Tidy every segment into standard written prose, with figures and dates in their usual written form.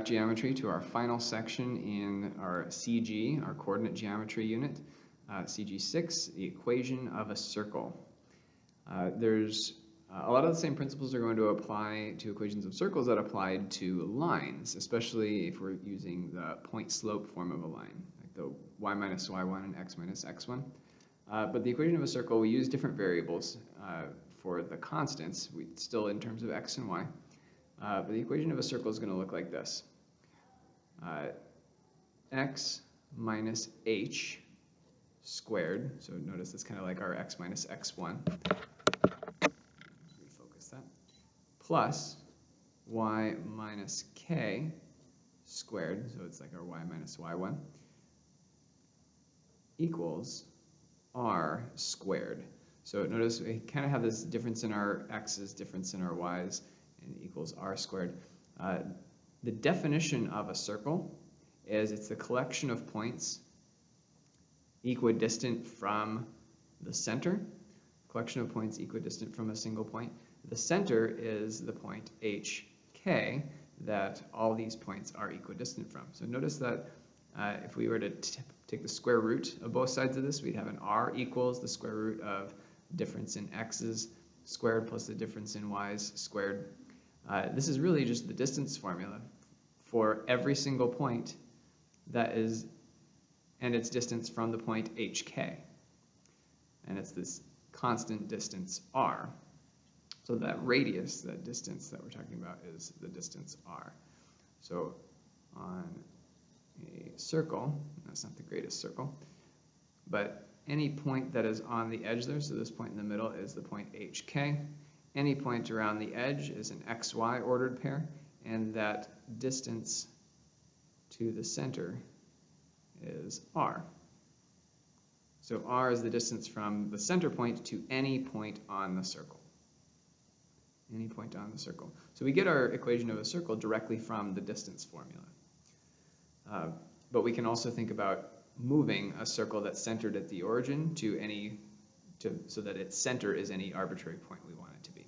Geometry to our final section in our CG, our coordinate geometry unit, CG6, the equation of a circle. There's a lot of the same principles are going to apply to equations of circles that applied to lines, especially if we're using the point slope form of a line, like the y minus y1 and x minus x1. But the equation of a circle, we use different variables for the constants, still in terms of x and y. But the equation of a circle is going to look like this. X minus h squared, so notice it's kind of like our x minus x1, refocus that, plus y minus k squared, so it's like our y minus y1, equals r squared. So notice we kind of have this difference in our x's, difference in our y's, and equals r squared. The definition of a circle is it's the collection of points equidistant from the center. Collection of points equidistant from a single point. The center is the point hk that all these points are equidistant from. So notice that if we were to take the square root of both sides of this, we'd have an r equals the square root of difference in x's squared plus the difference in y's squared. This is really just the distance formula for every single point that is, and its distance from the point hk. And it's this constant distance r. So that radius, that distance that we're talking about, is the distance r. So on a circle, that's not the greatest circle, but any point that is on the edge there, so this point in the middle is the point hk. Any point around the edge is an xy ordered pair, and that distance to the center is r. So r is the distance from the center point to any point on the circle. Any point on the circle. So we get our equation of a circle directly from the distance formula. But we can also think about moving a circle that's centered at the origin to any, so that its center is any arbitrary point we want it to be.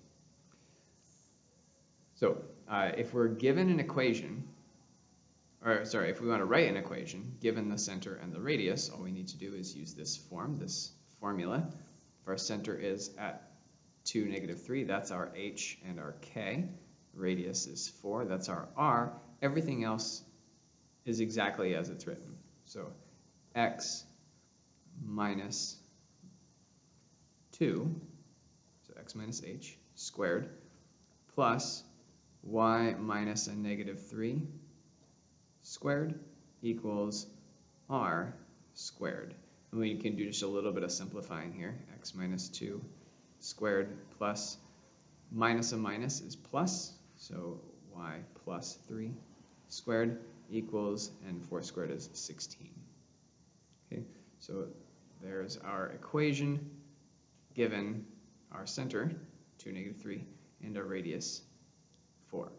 So if we're given an equation, or sorry, if we want to write an equation given the center and the radius, all we need to do is use this form, this formula. If our center is at 2, -3, that's our h and our k. Radius is 4, that's our r. Everything else is exactly as it's written. So x minus 2, so x minus h squared, plus y minus a -3 squared equals r squared. And we can do just a little bit of simplifying here. X minus 2 squared plus minus a minus is plus, so y plus 3 squared equals, and 4 squared is 16. Okay, so there's our equation given our center, 2, -3, and our radius, 4.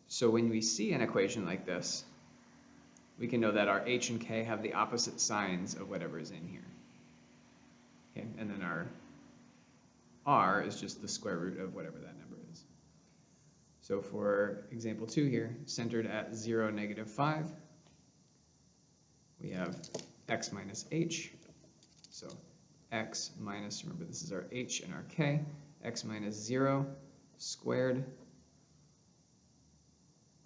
So when we see an equation like this, we can know that our h and k have the opposite signs of whatever is in here. Okay, and then our r is just the square root of whatever that number is. So for example 2 here, centered at 0, -5, we have x minus h. So x minus, remember this is our h and our k, x minus 0 squared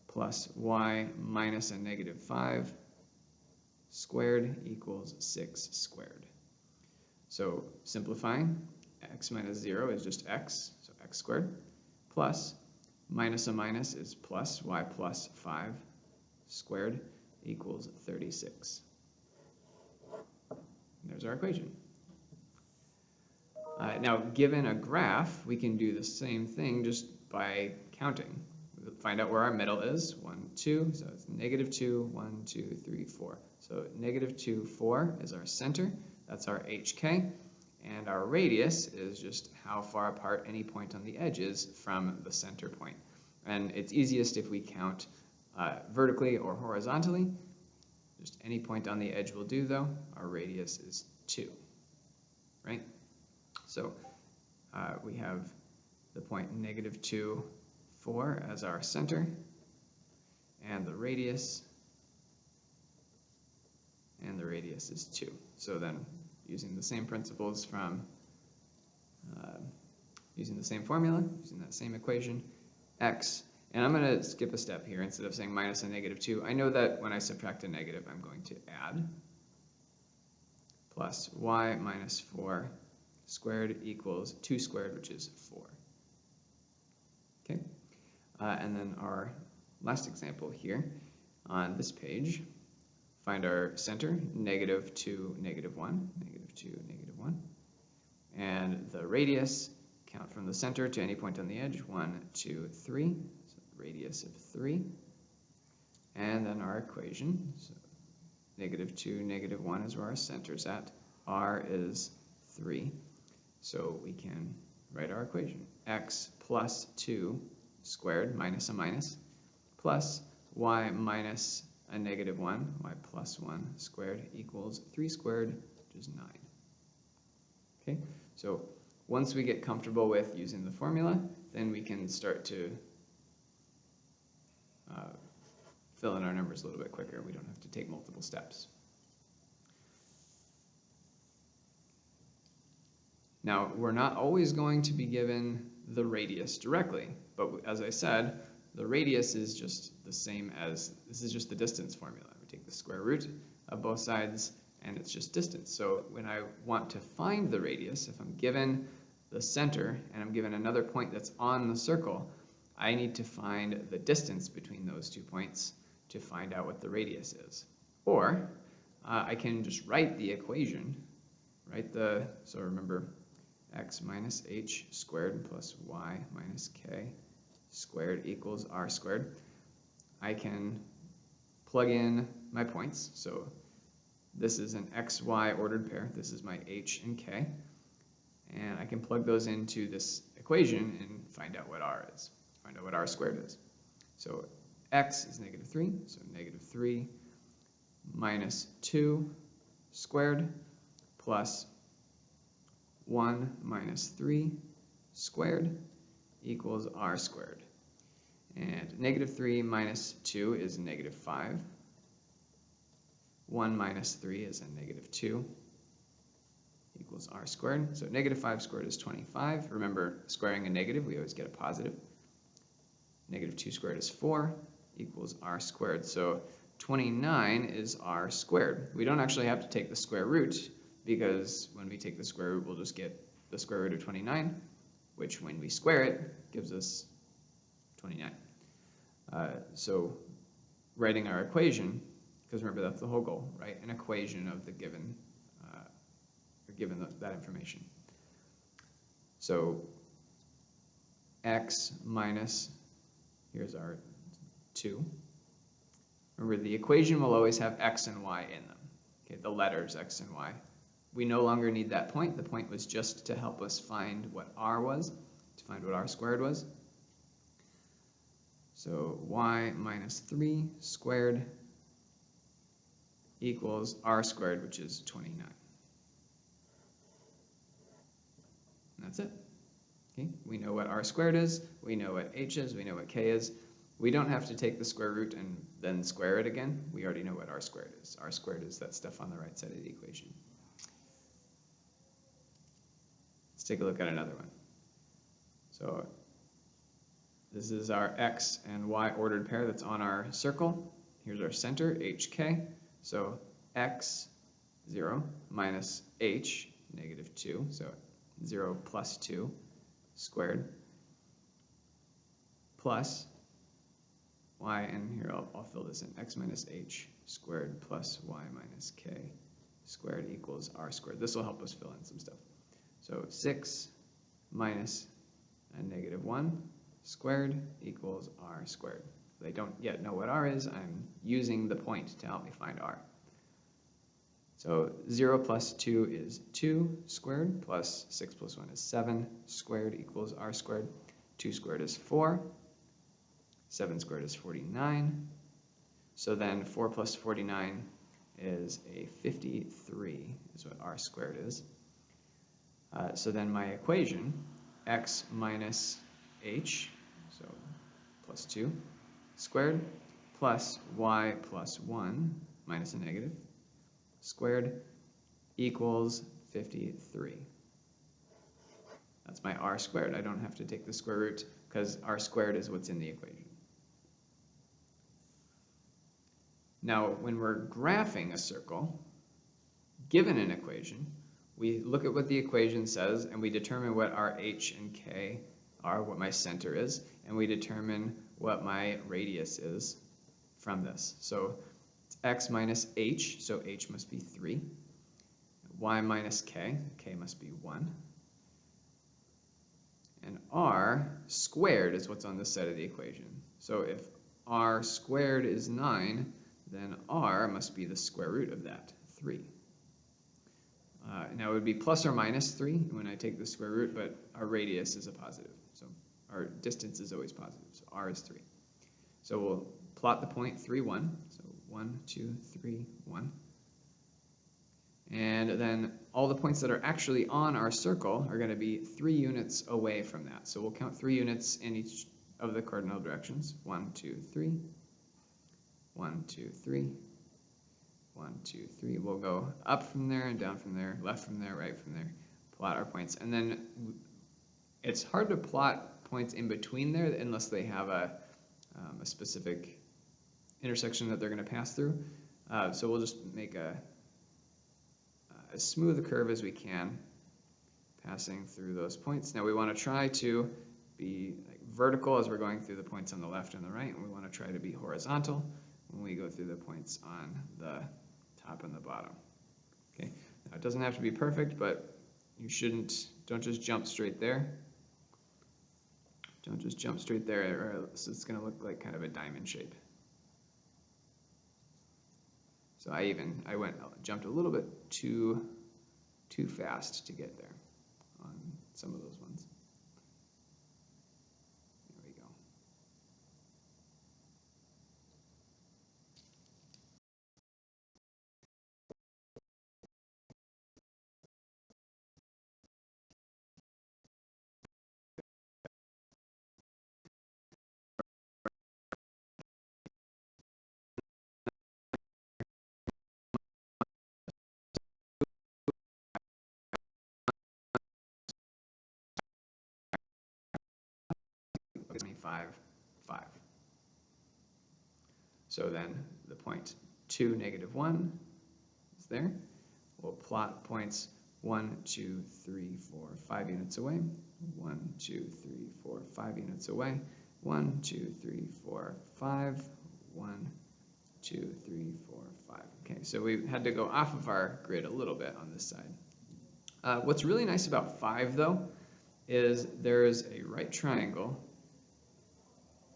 plus y minus a -5 squared equals 6 squared. So simplifying, x minus 0 is just x, so x squared, plus minus a minus is plus, y plus 5 squared equals 36. And there's our equation. Now, given a graph, we can do the same thing just by counting. We'll find out where our middle is, 1, 2, so it's -2, 1, 2, 3, 4. So -2, 4 is our center, that's our hk, and our radius is just how far apart any point on the edge is from the center point. And it's easiest if we count vertically or horizontally. Just any point on the edge will do, though. Our radius is 2, right? So we have the point -2, 4 as our center, and the radius is 2. So then, using the same principles from, using the same formula, using that same equation, x, and I'm going to skip a step here. Instead of saying minus a negative 2, I know that when I subtract a negative, I'm going to add plus y minus 4 squared equals 2 squared, which is 4. Okay, and then our last example here on this page, find our center, negative 2, negative 1, negative 2, negative 1, and the radius, count from the center to any point on the edge, 1, 2, 3, so radius of 3, and then our equation, so negative 2, negative 1 is where our center's at, r is 3, so we can write our equation, x plus 2 squared minus a minus, plus y minus a negative 1, y plus 1 squared equals 3 squared, which is 9. Okay, so once we get comfortable with using the formula, then we can start to fill in our numbers a little bit quicker. We don't have to take multiple steps. Now, we're not always going to be given the radius directly, but as I said, the radius is just the same as, this is just the distance formula. We take the square root of both sides, and it's just distance. So when I want to find the radius, if I'm given the center and I'm given another point that's on the circle, I need to find the distance between those 2 points to find out what the radius is. Or I can just write the equation, so remember, x minus h squared plus y minus k squared equals r squared. I can plug in my points. So this is an xy ordered pair. This is my h and k. And I can plug those into this equation and find out what r is, find out what r squared is. So x is negative 3, so negative 3 minus 2 squared plus 1 minus 3 squared equals r squared. And negative 3 minus 2 is negative 5. 1 minus 3 is a negative 2 equals r squared. So negative 5 squared is 25. Remember, squaring a negative, we always get a positive. Negative 2 squared is 4 equals r squared. So 29 is r squared. We don't actually have to take the square root, because when we take the square root, we'll just get the square root of 29, which when we square it gives us 29. So writing our equation, because remember that's the whole goal, right? An equation of the given, that information. So x minus, here's our 2. Remember, the equation will always have x and y in them. Okay, the letters x and y. We no longer need that point. The point was just to help us find what r was, to find what r squared was. So y minus 3 squared equals r squared, which is 29. And that's it. Okay? We know what r squared is, we know what h is, we know what k is. We don't have to take the square root and then square it again. We already know what r squared is. R squared is that stuff on the right side of the equation. Let's take a look at another one. So this is our x and y ordered pair that's on our circle. Here's our center, hk. So x, 0, minus h, negative 2. So 0 plus 2 squared plus y, and here I'll fill this in, x minus h squared plus y minus k squared equals r squared. This will help us fill in some stuff. So 6 minus a negative 1 squared equals r squared. They don't yet know what r is. I'm using the point to help me find r. So 0 plus 2 is 2 squared, plus 6 plus 1 is 7 squared equals r squared. 2 squared is 4. 7 squared is 49. So then 4 plus 49 is a 53 is what r squared is. So then my equation, x minus h, so plus 2 squared, plus y plus 1 minus a negative squared equals 53. That's my r squared. I don't have to take the square root because r squared is what's in the equation. Now, when we're graphing a circle, given an equation, we look at what the equation says and we determine what our h and k are, what my center is, and we determine what my radius is from this. So it's x minus h, so h must be 3. Y minus k, k must be 1. And r squared is what's on this side of the equation. So if r squared is 9, then r must be the square root of that, 3. Now it would be plus or minus 3 when I take the square root, but our radius is a positive. So our distance is always positive, so r is 3. So we'll plot the point 3, 1. So 1, 2, 3, 1. And then all the points that are actually on our circle are going to be 3 units away from that. So we'll count 3 units in each of the cardinal directions. 1, 2, 3. 1, 2, 3. 1, 2, 3. We'll go up from there and down from there, left from there, right from there, plot our points. And then it's hard to plot points in between there unless they have a specific intersection that they're going to pass through. So we'll just make as smooth a curve as we can passing through those points. Now we want to try to be vertical as we're going through the points on the left and the right, and we want to try to be horizontal when we go through the points on the top and the bottom. Okay, now it doesn't have to be perfect, but don't just jump straight there. Don't just jump straight there, or else it's going to look like kind of a diamond shape. So I jumped a little bit too fast to get there on some of those ones. There we go. Gives me 5, 5. So then the point 2, negative 1 is there. We'll plot points 1, 2, 3, 4, 5 units away. 1, 2, 3, 4, 5 units away. 1, 2, 3, 4, 5. 1, 2, 3, 4, 5. Okay, so we had to go off of our grid a little bit on this side. What's really nice about 5, though, is there's a right triangle.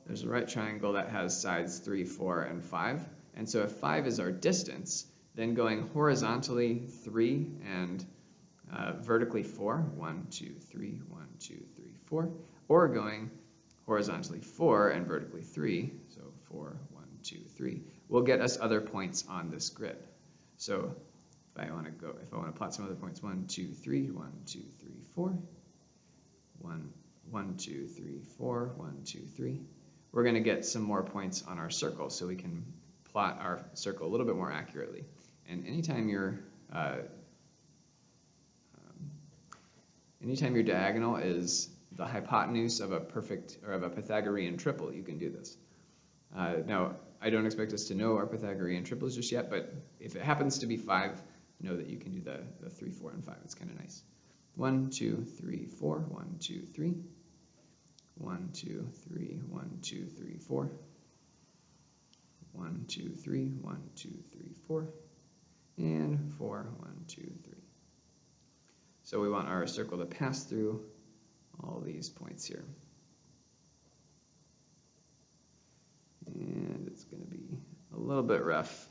There's a right triangle that has sides 3, 4, and 5. And so if 5 is our distance, then going horizontally 3 and vertically 4, 1, 2, 3, 1, 2, 3, 4, or going horizontally 4 and vertically 3, so 4, 1, 2, 3, will get us other points on this grid. So if I want to plot some other points, 1, 2, 3, 1, 2, 3, 4, 1, 2, 3, 4, 1, 2, 3. We're going to get some more points on our circle, so we can plot our circle a little bit more accurately. And anytime your diagonal is the hypotenuse of a Pythagorean triple, you can do this. Now, I don't expect us to know our Pythagorean triples just yet, but if it happens to be 5, know that you can do the 3, 4, and 5. It's kind of nice. 1, 2, 3, 4, 1, 2, 3. 1, 2, 3, 1, 2, 3, 4. 1, 2, 3, 1, 2, 3, 4. And 4, 1, 2, 3. So we want our circle to pass through all these points here. And it's going to be a little bit rough.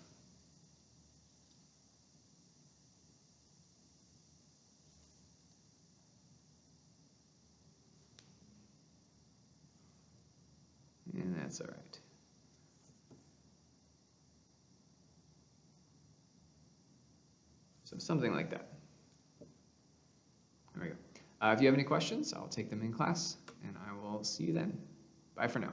And that's all right. So something like that. There we go. If you have any questions, I'll take them in class, and I will see you then. Bye for now.